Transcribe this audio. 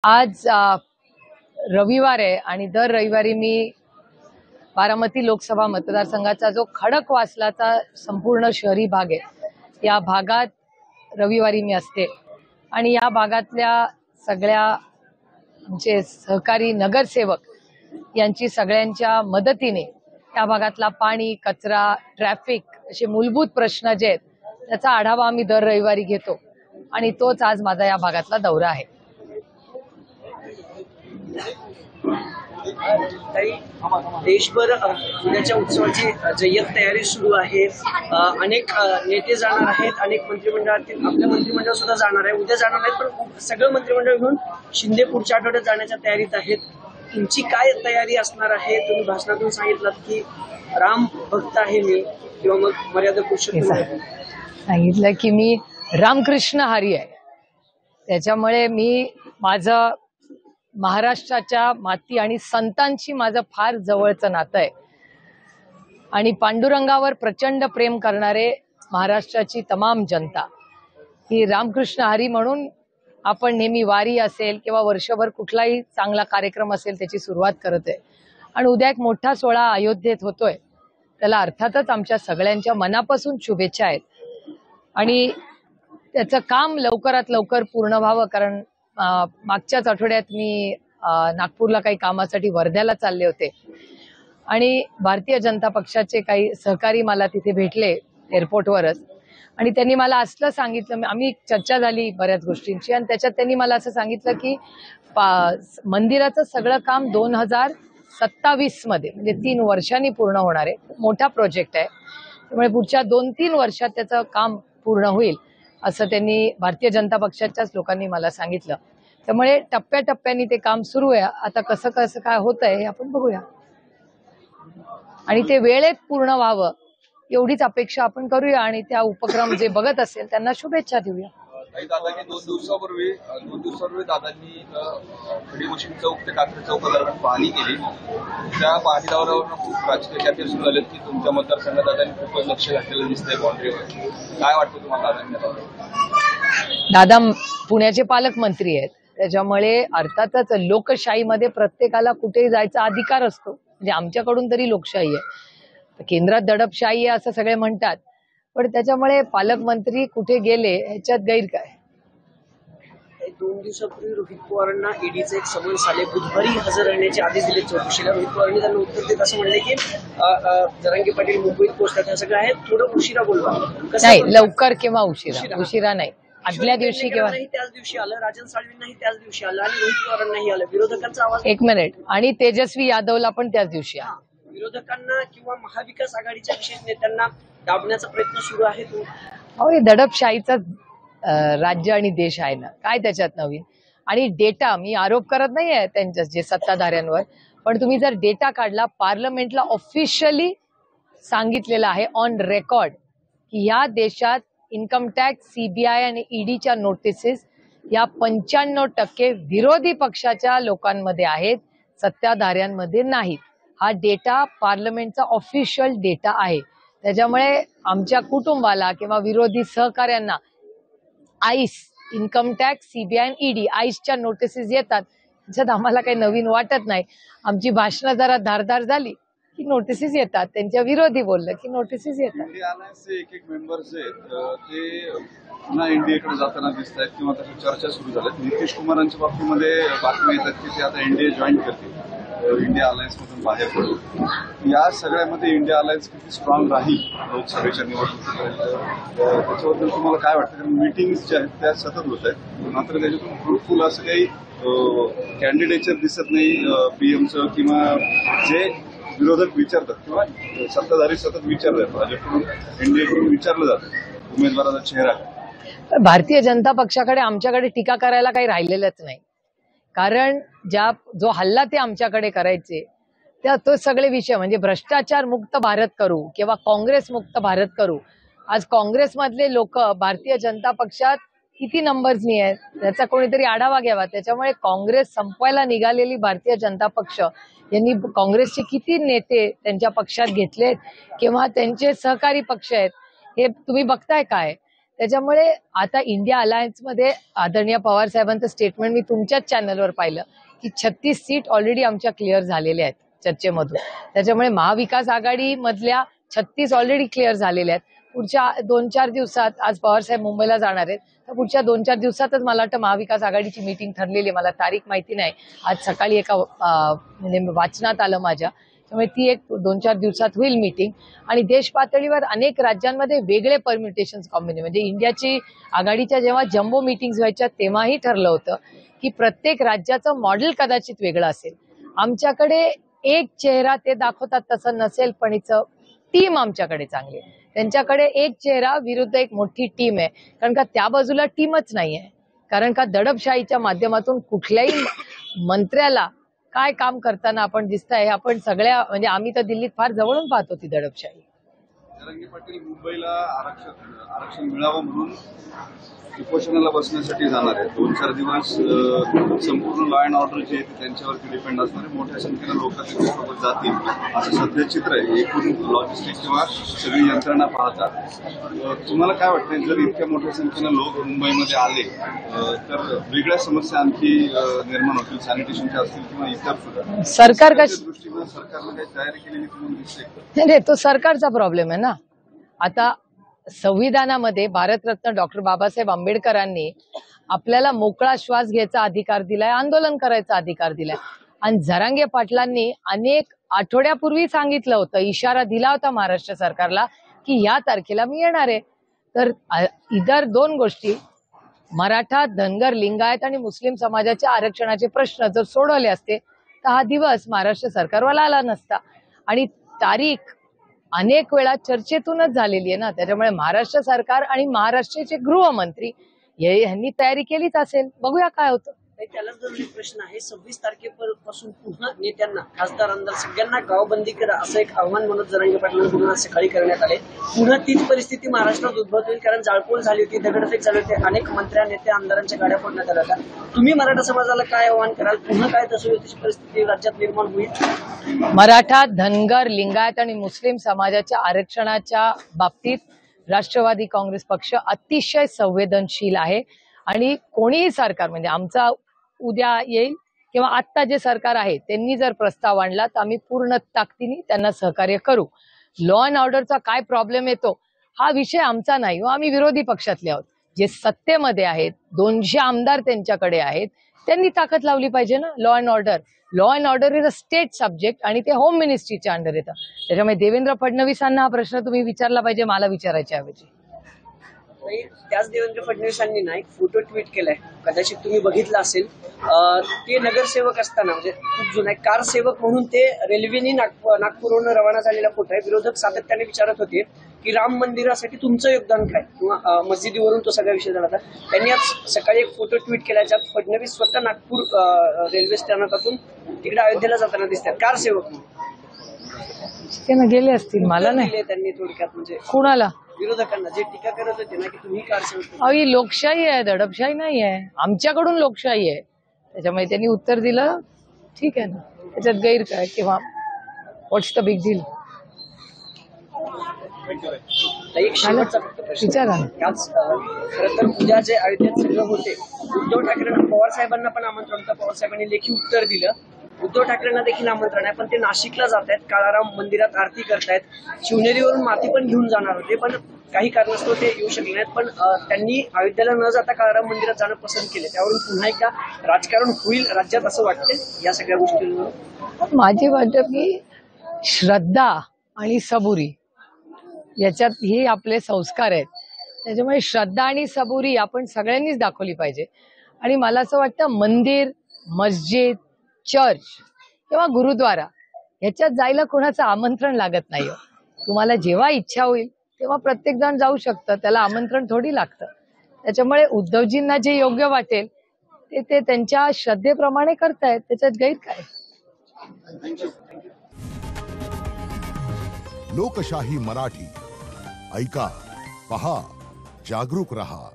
आज रविवार आहे आणि दर रविवारी मी बारामती लोकसभा मतदारसंघाचा जो खडकवासलाचा संपूर्ण शहरी भाग आहे या भागात रविवारी मी असते आणि या भागातल्या सगळ्या आमचे सहकारी नगरसेवक यांची सगळ्यांच्या मदतीने या भागातला पाणी, कचरा, ट्रॅफिक असे मूलभूत प्रश्न जे आहेत त्याचा आढावा आम्ही दर रविवारी घेतो आणि तोच आज माझा या भागातला दौरा आहे. देशभर उद्याच्या उत्सवाची जय्यत तयारी सुरू आहे. अनेक नेते जाणार आहेत, अनेक मंत्रिमंडळातील आपल्या मंत्रिमंडळ सुद्धा जाणार आहे. उद्या जाणार आहेत, पण सगळं मंत्रिमंडळ घेऊन शिंदे पुढच्या आठवड्यात जाण्याच्या तयारीत आहेत. तुमची काय तयारी असणार आहे? तुम्ही भाषणातून सांगितलं की राम भक्त आहे मी, किंवा मग मर्यादा पुरुषोत्तम सांगितलं की मी रामकृष्ण हरी आहे. त्याच्यामुळे मी माझं महाराष्ट्राच्या माती आणि संतांशी माझं फार जवळचं नातं आहे आणि पांडुरंगावर प्रचंड प्रेम करणारे महाराष्ट्राची तमाम जनता ही रामकृष्ण हरी म्हणून आपण नेहमी वारी असेल किंवा वर्षभर कुठलाही चांगला कार्यक्रम असेल त्याची सुरुवात करत आहे. आणि उद्या एक मोठा सोहळा अयोध्येत होतोय, त्याला अर्थातच आमच्या सगळ्यांच्या मनापासून शुभेच्छा आहेत आणि त्याचं काम लवकरात लवकर पूर्ण व्हावं. कारण मागच्याच आठवड्यात मी नागपूरला काही कामासाठी वर्ध्याला चालले होते आणि भारतीय जनता पक्षाचे काही सहकारी मला तिथे भेटले एअरपोर्टवरच आणि त्यांनी मला असलं सांगितलं, आम्ही चर्चा झाली बऱ्याच गोष्टींची आणि त्याच्यात त्यांनी मला असं सांगितलं की मंदिराचं सगळं काम 2027 मध्ये म्हणजे 3 वर्षांनी पूर्ण होणार आहे. मोठा प्रोजेक्ट आहे, त्यामुळे पुढच्या 2-3 वर्षात त्याचं काम पूर्ण होईल असं त्यांनी भारतीय जनता पक्षाच्याच लोकांनी मला सांगितलं. त्यामुळे टप्प्याटप्प्याने ते काम सुरू आहे. आता कसं कसं काय होत आहे हे आपण बघूया आणि ते वेळेत पूर्ण व्हावं एवढीच अपेक्षा आपण करूया आणि त्या उपक्रम जे बघत असेल त्यांना शुभेच्छा देऊया. दादांनी 2 दिवसापूर्वी दादांनी खडीमशीन चौक ते कात्रे चौक दरम्यान पाहणी केली. त्या पाहणी दौऱ्यावरून खूप राजकीय चर्चा सुरू झाले की तुमच्या मतदारसंघात दादांनी खूपच लक्ष घातलेलं दिसतंय बाउंड्रीवर. काय वाटतं तुम्हाला दादांनी? दादा पुण्याचे पालकमंत्री आहेत, त्याच्यामुळे अर्थातच लोकशाहीमध्ये प्रत्येकाला कुठेही जायचा अधिकार असतो. म्हणजे आमच्याकडून तरी लोकशाही आहे, केंद्रात दडपशाही आहे असं सगळे म्हणतात, पण त्याच्यामुळे पालकमंत्री कुठे गेले ह्याच्यात गैर काय. 2 दिवसापूर्वी रोहित पवारांना ईडीचे एक समन्स आले, बुधवारी हजर राहण्याचे आदेश दिले चौकशीला. रोहित पवारांनी त्यांना उत्तर देत असं म्हणले की जरांगे पाटील मुंबईत पोहोचतात, हे सगळं आहे, थोडं उशिरा बोलवा. नाही, लवकर किंवा उशिरा नाही, आदल्या दिवशी किंवा त्याच दिवशी आलं, राजन साळवींनाही त्याच दिवशी आलं आणि रोहित पवारांनाही आलं. विरोधकांचा आवाज 1 मिनिट आणि तेजस्वी यादवला पण त्याच दिवशी आला. विरोधकांना किंवा महाविकास आघाडीच्या विशेष नेत्यांना दाबण्याचा प्रयत्न सुरू आहे. हे दडपशाहीचा राज्य आणि देश आहे ना, काय त्याच्यात नवीन. आणि डेटा, मी आरोप करत नाहीये त्यांच्या जे सत्ताधाऱ्यांवर, पण तुम्ही जर डेटा काढला, पार्लमेंटला ऑफिशियली सांगितलेलं आहे ऑन रेकॉर्ड की या देशात इन्कम टॅक्स, सीबीआय आणि ईडीच्या नोटिसेस या 95% विरोधी पक्षाच्या लोकांमध्ये आहेत, सत्ताधाऱ्यांमध्ये नाहीत. हा डेटा पार्लमेंटचा ऑफिशियल डेटा आहे. त्याच्यामुळे आमच्या कुटुंबाला किंवा विरोधी सहकार्यांना आईस, इन्कम टॅक्स, सीबीआय आणि ईडी आईसच्या नोटिसेस येतात. त्याच्यात आम्हाला काही नवीन वाटत नाही. आमची भाषणं जरा धारदार झाली की नोटिसेस येतात, त्यांच्या विरोधी बोललं की नोटिसेस येतात. इंडिया अलायन्सचे एक मेंबर्स आहेत ते पुन्हा इंडियाकडे जाताना दिसत आहेत किंवा तशा चर्चा सुरू झाल्यात. नितीश कुमारांच्या बाबतीमध्ये बातम्या येतात की ते आता इंडिया जॉईन करतील, इंडिया अलायन्समधून बाहेर पडतील. या सगळ्यामध्ये इंडिया अलायन्स किती स्ट्रॉंग राहील लोकसभेच्या निवडणुकीपर्यंत, त्याच्याबद्दल तुम्हाला काय वाटतं? कारण मीटिंग्स ज्या आहेत त्या सतत होत आहेत, मात्र त्याच्यातून फ्रुटफुल असं काही कॅन्डिडेटचर दिसत नाही पीएमचं, किंवा जे विरोधक विचारतात किंवा सत्ताधारी सतत विचारतात, भाजपकडून इंडियाकडून विचारलं जातं उमेदवाराचा चेहरा. भारतीय जनता पक्षाकडे आमच्याकडे टीका करायला काही राहिलेलंच नाही. कारण जो हल्ला ते आमच्याकडे करायचे तो सगळे विषय म्हणजे भ्रष्टाचार मुक्त भारत करू किंवा काँग्रेस मुक्त भारत करू. आज काँग्रेसमधले लोक भारतीय जनता पक्षात किती नंबर्सनी आहेत त्याचा कोणीतरी आढावा घ्यावा. त्याच्यामुळे काँग्रेस संपवायला निघालेली भारतीय जनता पक्ष यांनी काँग्रेसचे किती नेते त्यांच्या पक्षात घेतलेत किंवा त्यांचे सहकारी पक्ष आहेत हे तुम्ही बघताय काय. त्याच्यामुळे आता इंडिया अलायन्समध्ये आदरणीय पवार साहेबांचं स्टेटमेंट मी तुमच्याच चॅनलवर पाहिलं की 36 सीट ऑलरेडी आमच्या क्लिअर झालेल्या आहेत चर्चेमधून. त्याच्यामुळे महाविकास आघाडी मधल्या 36 ऑलरेडी क्लिअर झालेल्या आहेत. पुढच्या 2-4 दिवसात, आज पवार साहेब मुंबईला जाणार आहेत, तर पुढच्या 2-4 दिवसातच मला वाटतं महाविकास आघाडीची मीटिंग ठरलेली आहे. मला तारीख माहिती नाही, आज सकाळी एका म्हणजे वाचनात आलं माझ्या. त्यामुळे ती एक 2-4 दिवसात होईल मीटिंग. आणि देश पातळीवर अनेक राज्यांमध्ये वेगळे परम्युटेशन्स कॉम्बिनेशन, म्हणजे इंडियाची आघाडीच्या जेव्हा जम्बो मीटिंग्स व्हायच्या तेव्हाही ठरलं होतं की प्रत्येक राज्याचं मॉडेल कदाचित वेगळं असेल. आमच्याकडे एक चेहरा ते दाखवतात तसं नसेल, पण हिचं टीम आमच्याकडे चांगली आहे. त्यांच्याकडे एक चेहरा विरुद्ध एक मोठी टीम आहे, कारण का त्या बाजूला टीमच नाहीये. कारण का दडपशाहीच्या माध्यमातून कुठल्याही मंत्र्याला काय काम करताना आपण दिसतंय, हे आपण सगळ्या, म्हणजे आम्ही तर दिल्लीत फार जवळून पाहतो ती दडपशाही. जरांगे पाटील मुंबईला आरक्षण मिळावं म्हणून उपोषणाला बसण्यासाठी जाणार आहे. 2-4 दिवस संपूर्ण लॉ अँड ऑर्डर जे आहे त्यांच्यावरती डिपेंड असणारे मोठ्या संख्येनं लोक त्यांच्यासोबत जातील असं सध्या चित्र आहे. एकूण लॉजिस्टिक किंवा सगळी यंत्रणा पाहता तुम्हाला काय वाटतंय, जर इतक्या मोठ्या संख्येनं लोक मुंबईमध्ये आले तर वेगळ्या समस्या आणखी निर्माण होतील, सॅनिटेशनच्या असतील किंवा इतर सुद्धा? सरकारनं काही तयारी केलेली तुम्हाला दिसते? नाही, तो सरकारचा प्रॉब्लेम आहे ना. आता संविधानामध्ये भारतरत्न डॉक्टर बाबासाहेब आंबेडकरांनी आपल्याला मोकळा श्वास घ्यायचा अधिकार दिलाय, आंदोलन करायचा अधिकार दिलाय. आणि जरांगे पाटलांनी अनेक आठवड्यापूर्वी सांगितलं होतं, इशारा दिला होता महाराष्ट्र सरकारला की या तारखेला मी येणार आहे. तर इतर 2 गोष्टी, मराठा, धनगर, लिंगायत आणि मुस्लिम समाजाच्या आरक्षणाचे प्रश्न जर सोडवले असते तर हा दिवस महाराष्ट्र सरकारवर आला नसता. आणि तारीख अनेक वेळा चर्चेतूनच झालेली आहे ना. त्याच्यामुळे महाराष्ट्र सरकार आणि महाराष्ट्राचे गृहमंत्री यांनी तयारी केलीच असेल. बघूया काय होतं. त्यालाच जर एक प्रश्न आहे, 26 तारखेपासून पुन्हा नेत्यांना, खासदार, आमदार सगळ्यांना गावबंदी करा असं एक आव्हान मनोज जरांगे पाटलांनी पुन्हा सकाळी करण्यात आले. पुन्हा तीच परिस्थिती महाराष्ट्रात उद्भवत होईल, कारण जाळपोळ झाली होती, दगडफेक झाली होती, अनेक मंत्र्या, नेत्या, आमदारांच्या गाड्या फोडण्यात आल्या होत्या. तुम्ही मराठा समाजाला काय आव्हान कराल? पुन्हा काय तशी परिस्थिती राज्यात निर्माण होईल? मराठा, धनगर, लिंगायत आणि मुस्लिम समाजाच्या आरक्षणाच्या बाबतीत राष्ट्रवादी काँग्रेस पक्ष अतिशय संवेदनशील आहे. आणि कोणीही सरकार, म्हणजे आमचा उद्या येईल किंवा आत्ता जे सरकार आहे त्यांनी जर प्रस्ताव आणला तर आम्ही पूर्ण ताकदीने त्यांना सहकार्य करू. लॉ अँड ऑर्डरचा काय प्रॉब्लेम येतो हा विषय आमचा नाही, आम्ही विरोधी पक्षातले आहोत. जे सत्तेमध्ये आहेत, 200 आमदार त्यांच्याकडे आहेत, त्यांनी ताकद लावली पाहिजे ना. Law and order is a state subject आणि ते होम मिनिस्ट्रीच्या अंडर येतं. त्याच्यामुळे देवेंद्र फडणवीसांना हा प्रश्न तुम्ही विचारला पाहिजे, मला विचारायच्या ऐवजी. त्याच देवेंद्र फडणवीसांनी ना एक फोटो ट्विट केलाय, कदाचित तुम्ही बघितला असेल. ते नगरसेवक असताना, म्हणजे खूप जुना कार सेवक म्हणून ते रेल्वेनी नागपूरवरून रवाना झालेला फोटो आहे. विरोधक सातत्याने विचारत होते की राम मंदिरासाठी तुमचं योगदान काय, किंवा मस्जिदीवरून तो सगळा विषय झाला होता. त्यांनी आज सकाळी एक फोटो ट्विट केला ज्यात फडणवीस स्वतः नागपूर रेल्वे स्थानकातून तिकडे अयोध्येला जाताना दिसतात कार सेवक म्हणून. गेले असतील, मला नाही. त्यांनी थोडक्यात म्हणजे कोणाला? विरोधकांना, जे टीका करत होते ना की तुम्ही कार सेवक. ही लोकशाही आहे, दडपशाही नाही आहे. आमच्याकडून लोकशाही आहे, त्याच्यामुळे त्यांनी उत्तर दिलं, ठीक आहे ना, त्याच्यात गैर काय किंवा व्हॉट्स द बिग डील. एक शेवटचा फक्त प्रश्न विचारा. खरं तर उद्या जे अयोध्येत सगळं होते, उद्धव ठाकरेंना, पवार साहेबांना पण आमंत्रण होतं, पवार साहेबांनी लेखी उत्तर दिलं. उद्धव ठाकरेंना देखील आमंत्रण आहे, पण ते नाशिकला जात आहेत, काळाराम मंदिरात आरती करतायत. शिवनेरीवरून माती पण घेऊन जाणार होते, पण काही कारणास्तव ते येऊ शकले नाहीत. पण त्यांनी अयोध्येला न जाता काळाराम मंदिरात जाणं पसंत केले. त्यावरून पुन्हा एकदा राजकारण होईल राज्यात असं वाटतं या सगळ्या गोष्टींवर. माझी वाटतं की श्रद्धा आणि सबुरी याच्यात हे आपले संस्कार आहेत. त्याच्यामुळे श्रद्धा आणि सबुरी आपण सगळ्यांनीच दाखवली पाहिजे. आणि मला असं वाटतं मंदिर, मस्जिद, चर्च किंवा गुरुद्वारा ह्याच्यात जायला कोणाचं आमंत्रण लागत नाही. तुम्हाला जेव्हा इच्छा होईल तेव्हा प्रत्येक जण जाऊ शकतं, त्याला आमंत्रण थोडी लागतं. त्याच्यामुळे उद्धवजींना जे योग्य वाटेल ते त्यांच्या श्रद्धेप्रमाणे करतायत, त्याच्यात गैर काय. लोकशाही मराठी ऐका, पहा, जागरूक रहा.